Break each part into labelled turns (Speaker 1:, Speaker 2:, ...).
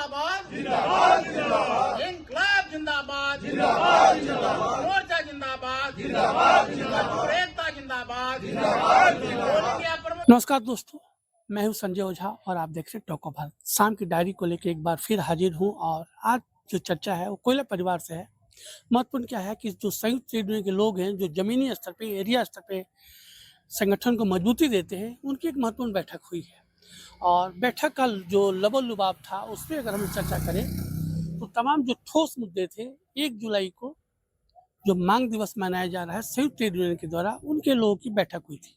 Speaker 1: जिंदाबाद जिंदाबाद जिंदाबाद, इंकलाब जिंदाबाद जिंदाबाद जिंदाबाद, मोर्चा जिंदाबाद जिंदाबाद जिंदाबाद, एकता जिंदाबाद जिंदाबाद।
Speaker 2: नमस्कार दोस्तों, मैं हूं संजय ओझा और आप देख रहे हैं टॉक ऑफ भारत। शाम की डायरी को लेकर एक बार फिर हाजिर हूं और आज जो चर्चा है वो कोयला परिवार से है। महत्वपूर्ण क्या है कि जो संयुक्त ट्रेड यूनियन के लोग हैं, जो जमीनी स्तर पे, एरिया स्तर पे संगठन को मजबूती देते हैं, उनकी एक महत्वपूर्ण बैठक हुई है। और बैठक का जो लबल लुबाब था उस पर अगर हम चर्चा करें तो तमाम जो ठोस मुद्दे थे, 1 जुलाई को जो मांग दिवस मनाया जा रहा है संयुक्त ट्रेड यूनियन के द्वारा, उनके लोगों की बैठक हुई थी।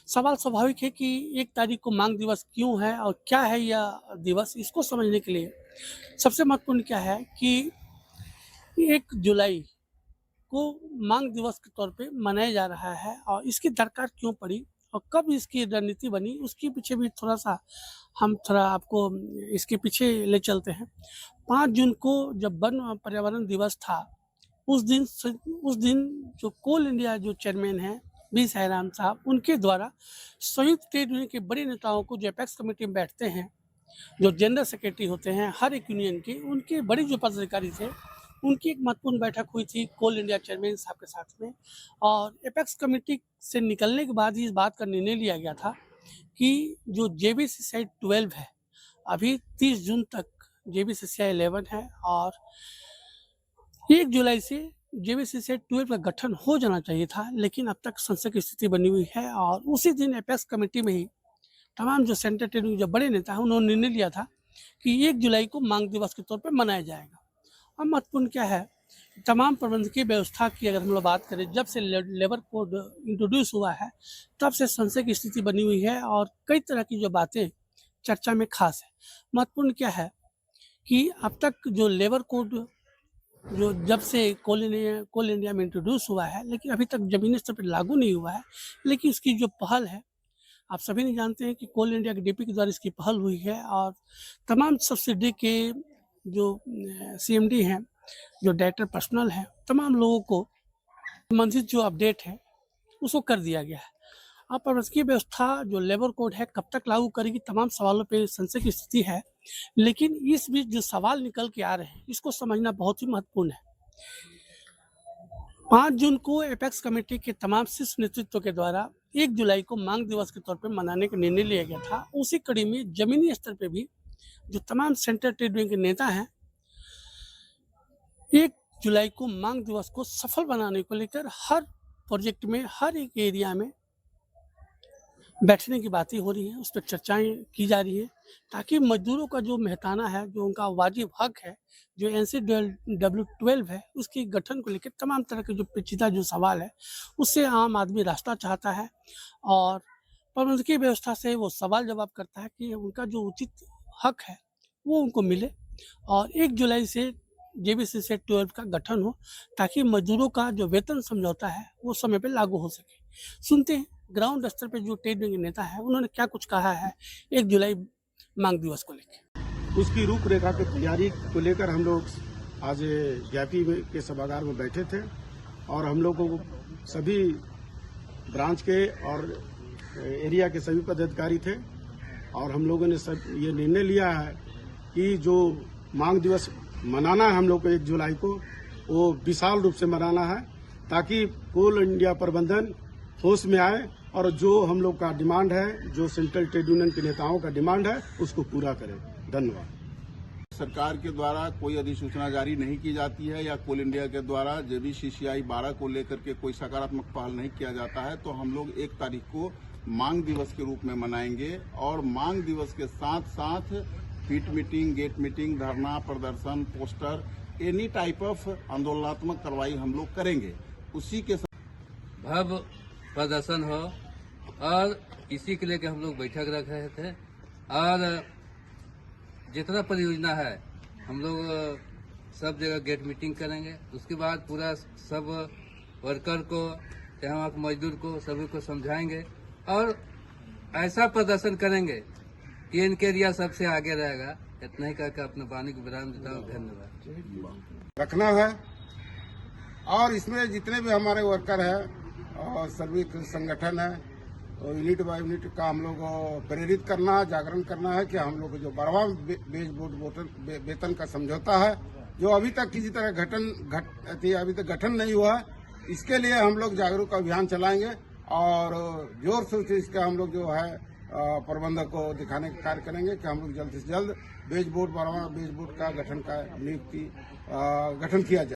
Speaker 2: सवाल स्वाभाविक है कि 1 तारीख को मांग दिवस क्यों है और क्या है यह दिवस। इसको समझने के लिए सबसे महत्वपूर्ण क्या है कि 1 जुलाई को मांग दिवस के तौर पे मनाया जा रहा है और इसकी दरकार क्यों पड़ी और कब इसकी रणनीति बनी, उसके पीछे भी हम आपको इसके पीछे ले चलते हैं। 5 जून को जब वन पर्यावरण दिवस था, उस दिन जो कोल इंडिया जो चेयरमैन हैं बी साईराम साहब, उनके द्वारा संयुक्त ट्रेड यूनियन के बड़े नेताओं को जो एपेक्स कमेटी में बैठते हैं, जो जनरल सेक्रेटरी होते हैं हर एक यूनियन के, उनके बड़े जो पदाधिकारी थे, उनकी एक महत्वपूर्ण बैठक हुई थी कोल इंडिया चेयरमैन साहब के साथ में। और एपेक्स कमेटी से निकलने के बाद ही इस बात का निर्णय लिया गया था कि जो JBCCI 12 है, अभी 30 जून तक JBCCI 11 है और 1 जुलाई से JBCCI 12 का गठन हो जाना चाहिए था, लेकिन अब तक संशय की स्थिति बनी हुई है। और उसी दिन एपेक्स कमेटी में ही तमाम जो सेंट्रल ट्रेड यूनियन जो बड़े नेता हैं, उन्होंने निर्णय लिया था कि 1 जुलाई को मांग दिवस के तौर पर मनाया जाएगा। और महत्वपूर्ण क्या है, तमाम प्रबंधकीय व्यवस्था की अगर हम लोग बात करें, जब से लेबर कोड इंट्रोड्यूस हुआ है तब से संशय की स्थिति बनी हुई है और कई तरह की जो बातें चर्चा में खास है। महत्वपूर्ण क्या है कि अब तक जो लेबर कोड जो जब से कोल इंडिया में इंट्रोड्यूस हुआ है, लेकिन अभी तक जमीनी स्तर पर लागू नहीं हुआ है। लेकिन इसकी जो पहल है, आप सभी नहीं जानते हैं कि कोल इंडिया के DP के द्वारा इसकी पहल हुई है और तमाम सब्सिडी के जो CMD हैं, जो डायरेक्टर पर्सनल हैं, तमाम लोगों को संबंधित जो अपडेट है उसको कर दिया गया है। अब प्रबंधकीय व्यवस्था जो लेबर कोड है कब तक लागू करेगी, तमाम सवालों पे संशय की स्थिति है। लेकिन इस बीच जो सवाल निकल के आ रहे हैं, इसको समझना बहुत ही महत्वपूर्ण है। 5 जून को एपेक्स कमेटी के तमाम शीर्ष नेतृत्व के द्वारा 1 जुलाई को मांग दिवस के तौर पर मनाने का निर्णय लिया गया था। उसी कड़ी में जमीनी स्तर पे भी जो तमाम सेंट्रल ट्रेड यूनियन के नेता हैं, 1 जुलाई को मांग दिवस को सफल बनाने को लेकर हर प्रोजेक्ट में, हर एक एरिया में बैठने की बातें हो रही हैं, उस पर चर्चाएं की जा रही हैं, ताकि मजदूरों का जो मेहताना है, जो उनका वाजिब हक है, जो NCW 12 है, उसके गठन को लेकर तमाम तरह के जो पेचीदा जो सवाल है, उससे आम आदमी रास्ता चाहता है और प्रबंधकीय व्यवस्था से वो सवाल जवाब करता है कि उनका जो उचित हक है वो उनको मिले और 1 जुलाई से JBCCI 12 का गठन हो, ताकि मजदूरों का जो वेतन समझौता है वो समय पे लागू हो सके। सुनते हैं ग्राउंड स्तर पे जो ट्रेड यूनियन नेता है, उन्होंने क्या कुछ कहा है 1 जुलाई मांग दिवस को लेकर।
Speaker 3: उसकी रूपरेखा की तैयारी को लेकर हम लोग आज ज्ञापी के सभागार में बैठे थे और हम लोगों को सभी ब्रांच के और एरिया के सभी पदाधिकारी थे और हम लोगों ने सब ये निर्णय लिया है कि जो मांग दिवस मनाना है हम लोग को 1 जुलाई को, वो विशाल रूप से मनाना है, ताकि कोल इंडिया प्रबंधन होश में आए और जो हम लोग का डिमांड है, जो सेंट्रल ट्रेड यूनियन के नेताओं का डिमांड है, उसको पूरा करें। धन्यवाद।
Speaker 4: सरकार के द्वारा कोई अधिसूचना जारी नहीं की जाती है या कोल इंडिया के द्वारा JBCCI 12 को लेकर के कोई सकारात्मक पहल नहीं किया जाता है, तो हम लोग 1 तारीख को मांग दिवस के रूप में मनाएंगे और मांग दिवस के साथ साथ फीट मीटिंग, गेट मीटिंग, धरना प्रदर्शन, पोस्टर, एनी टाइप ऑफ आंदोलनात्मक कार्रवाई हम लोग करेंगे। उसी के
Speaker 5: भव्य प्रदर्शन हो और इसी के लेकर हम लोग बैठक रख रहे थे और जितना परियोजना है हम लोग सब जगह गेट मीटिंग करेंगे। उसके बाद पूरा सब वर्कर को, यहाँ के मजदूर को, सभी को समझाएंगे और ऐसा प्रदर्शन करेंगे कि इनके एरिया सबसे आगे रहेगा। इतना ही करके अपने वाणी को विराम देता हूँ। धन्यवाद।
Speaker 3: रखना है और इसमें जितने भी हमारे वर्कर हैं और सभी संगठन है यूनिट बाय यूनिट का हम लोग प्रेरित करना है, जागरण करना है कि हम लोग जो 12वां वेज बोर्ड वेतन का समझौता है जो अभी तक किसी तरह अभी तक गठन नहीं हुआ है, इसके लिए हम लोग जागरूक अभियान चलाएंगे और जोर शोर से इसका हम लोग जो है प्रबंधक को दिखाने का कार्य करेंगे कि हम लोग जल्द से जल्द वेज बोर्ड 12वां वेज बोर्ड का गठन किया जाए।